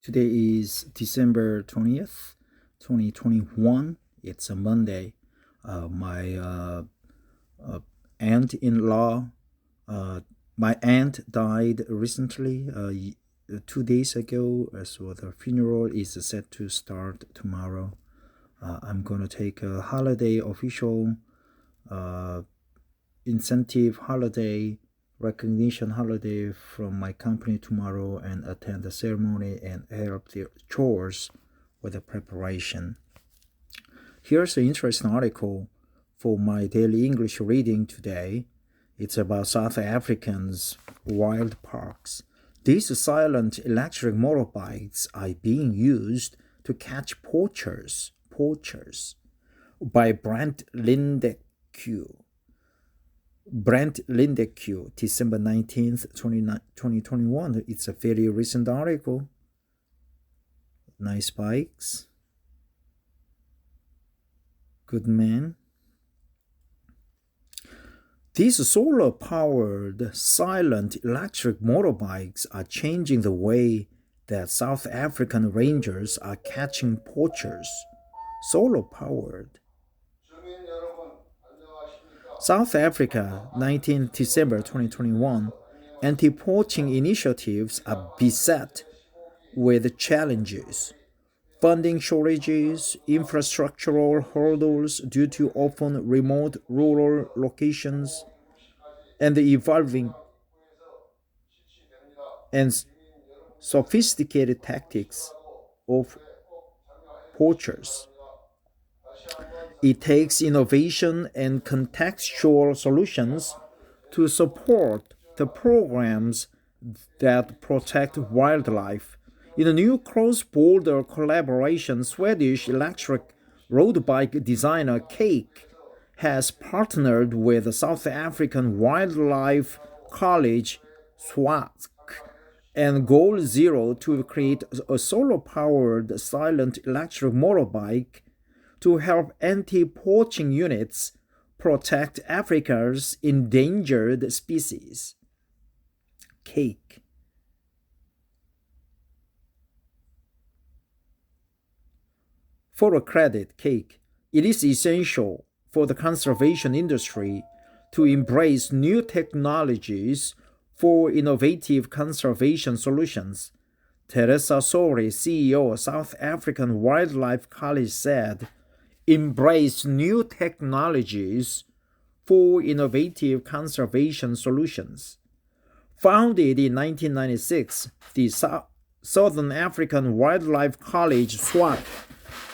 Today is December 20th, 2021. It's a Monday. My aunt-in-law, my aunt died recently, 2 days ago. So the funeral is set to start tomorrow. I'm going to take a holiday, official incentive holiday, recognition holiday from my company tomorrow and attend the ceremony and help the chores with the preparation. Here's an interesting article for my daily English reading today. It's about South Africa's wild parks. These silent electric motorbikes are being used to catch poachers. By Brent Lindeque, December 19th, 2021. It's a very recent article. Nice bikes. Good man. These solar-powered, silent electric motorbikes are changing the way that South African rangers are catching poachers. Solar-powered. South Africa, 19th December 2021, anti-poaching initiatives are beset with challenges. Funding shortages, infrastructural hurdles due to often remote rural locations, and the evolving and sophisticated tactics of poachers. It takes innovation and contextual solutions to support the programs that protect wildlife. In a new cross-border collaboration, Swedish electric road bike designer Pahk has partnered with the South African Wildlife College SWAC and Goal Zero to create a solar-powered silent electric motorbike to help anti-poaching units protect Africa's endangered species. Cake. For a credit, Cake, it is essential for the conservation industry to embrace new technologies for innovative conservation solutions. Teresa Sori, CEO of South African Wildlife College, said, "Embrace new technologies for innovative conservation solutions." Founded in 1996, the Southern African Wildlife College SWAC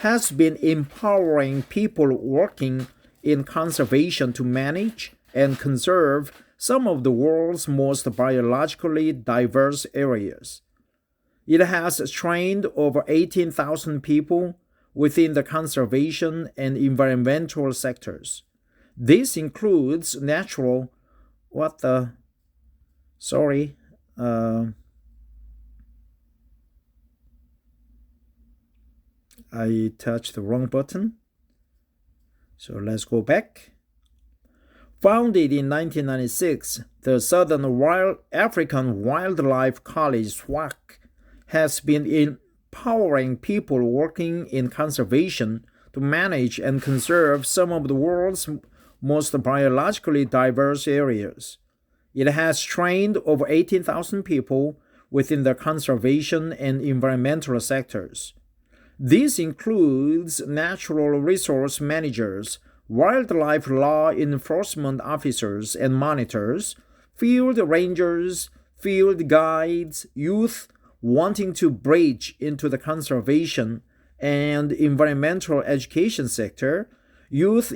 has been empowering people working in conservation to manage and conserve some of the world's most biologically diverse areas. It has trained over 18,000 people within the conservation and environmental sectors. This includes natural, I touched the wrong button. So let's go back. Founded in 1996, the Southern African Wildlife College SWAC has been empowering people working in conservation to manage and conserve some of the world's most biologically diverse areas. It has trained over 18,000 people within the conservation and environmental sectors. This includes natural resource managers, wildlife law enforcement officers and monitors, field rangers, field guides, youth wanting to bridge into the conservation and environmental education sector, youth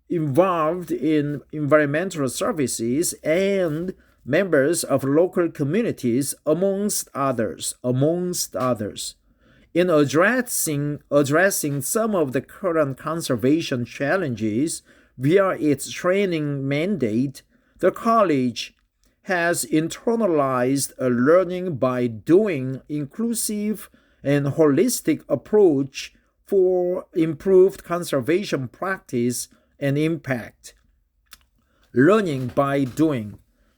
involved in environmental services, and members of local communities, amongst others. In addressing some of the current conservation challenges via its training mandate, the college has internalized a learning by doing inclusive and holistic approach for improved conservation practice and impact. Learning by doing.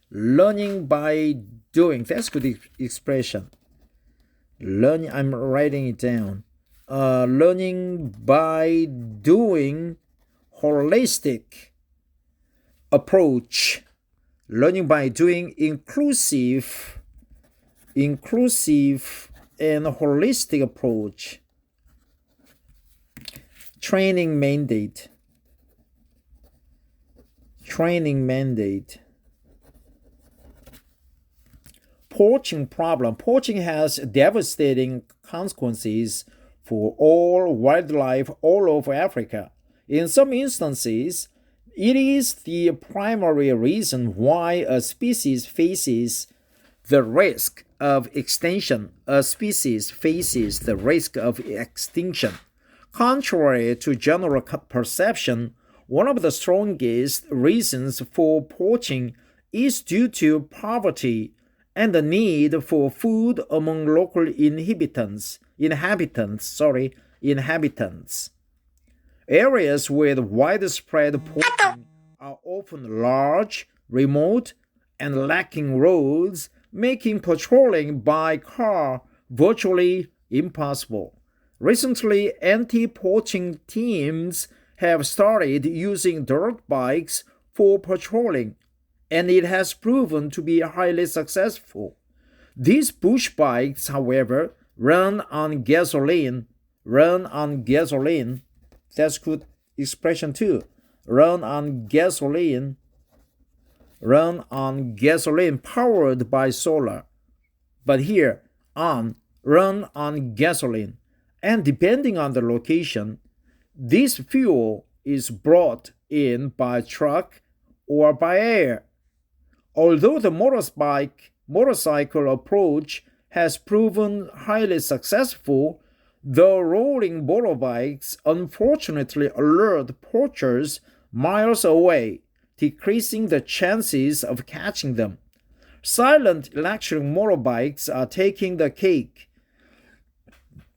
That's a good expression. Learning, I'm writing it down. Learning by doing holistic approach. Learning by doing inclusive and holistic approach. Training mandate. Poaching problem. Poaching has devastating consequences for all wildlife all over Africa. In some instances, it is the primary reason why a species faces the risk of extinction. Contrary to general perception, one of the strongest reasons for poaching is due to poverty and the need for food among local inhabitants. Areas with widespread poaching are often large, remote, and lacking roads, making patrolling by car virtually impossible. Recently, anti-poaching teams have started using dirt bikes for patrolling, and it has proven to be highly successful. These bush bikes, however, run on gasoline. That's good expression too. Run on gasoline powered by solar. But here, run on gasoline. And depending on the location, this fuel is brought in by truck or by air. Although the motorcycle approach has proven highly successful, the rolling motorbikes unfortunately alert poachers miles away, decreasing the chances of catching them. Silent electric motorbikes are taking the cake.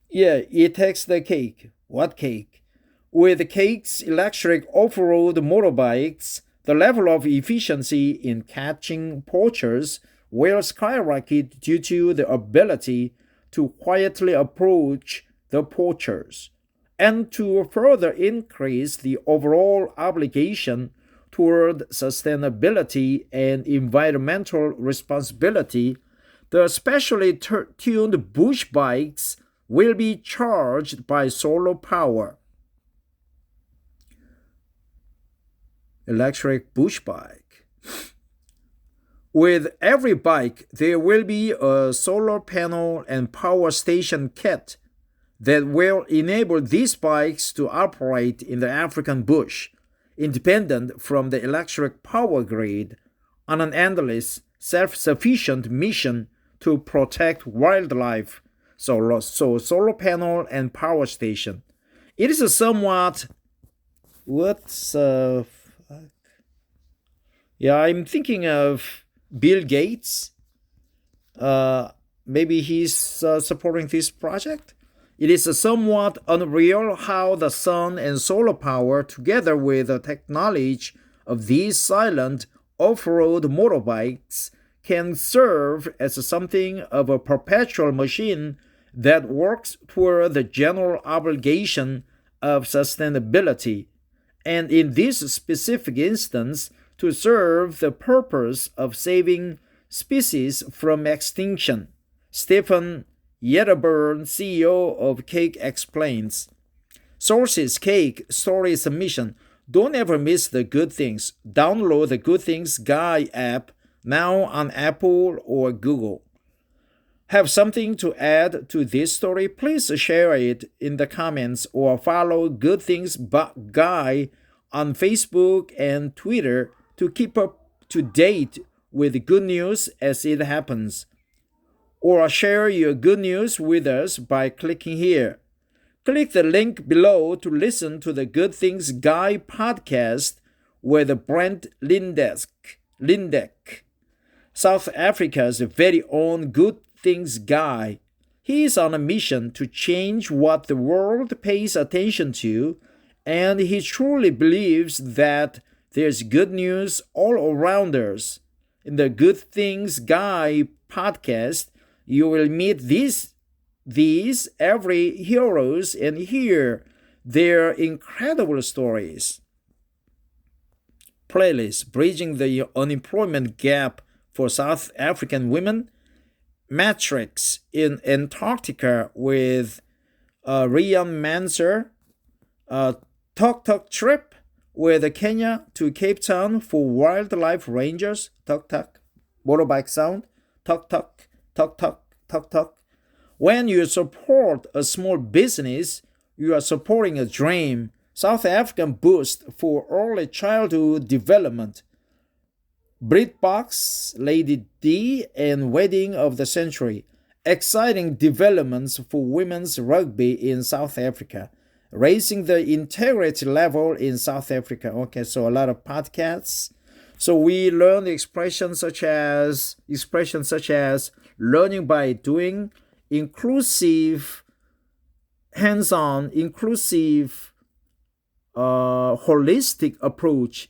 Yeah, it takes the cake. What cake? With Cake's electric off-road motorbikes, the level of efficiency in catching poachers will skyrocket due to the ability to quietly approach the poachers, and to further increase the overall obligation toward sustainability and environmental responsibility, the specially tuned bush bikes will be charged by solar power. Electric bush bike. With every bike, there will be a solar panel and power station kit that will enable these bikes to operate in the African bush, independent from the electric power grid, on an endless, self-sufficient mission to protect wildlife. So solar panel and power station. It is a somewhat... Yeah, I'm thinking of Bill Gates. Maybe he's supporting this project. It is somewhat unreal how the sun and solar power, together with the technology of these silent off-road motorbikes, can serve as something of a perpetual machine that works toward the general obligation of sustainability, and in this specific instance, to serve the purpose of saving species from extinction. Stephen Yetterburn, CEO of Cake, explains. Sources: Cake, story submission. Don't ever miss the good things. Download the Good Things Guy app now on Apple or Google. Have something to add to this story? Please share it in the comments or follow Good Things Guy on Facebook and Twitter to keep up to date with good news as it happens. Or share your good news with us by clicking here. Click the link below to listen to the Good Things Guy podcast with Brent Lindeck, South Africa's very own Good Things Guy. He is on a mission to change what the world pays attention to, and he truly believes that there's good news all around us. In the Good Things Guy podcast, you will meet this these every heroes and hear their incredible stories. Playlist Bridging the Unemployment Gap for South African Women. Matrix in Antarctica with Rian Manser. Tuk Tuk Trip with Kenya to Cape Town for wildlife rangers. Tuk Tuk. Motorbike sound. Tuk Tuk. Tuk Tuk. Tuk Tuk. When you support a small business, you are supporting a dream. South African boost for early childhood development. BritBox, Lady D, and Wedding of the Century. Exciting developments for women's rugby in South Africa. Raising the integrity level in South Africa. Okay, so a lot of podcasts. So we learn expressions such as learning by doing, inclusive, hands-on, inclusive, holistic approach,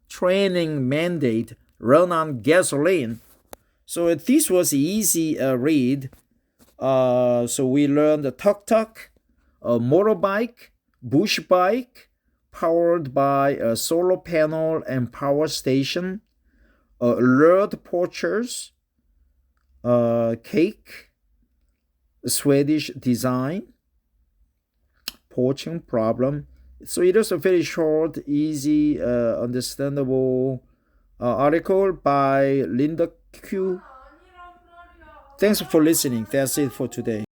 training mandate, run on gasoline. So this was easy read. So we learned the tuk-tuk, a motorbike, bush bike, powered by a solar panel and power station, alert porchers, cake, Swedish design, porching problem. So it is a very short, easy, understandable article by Linda Q. Thanks for listening. That's it for today.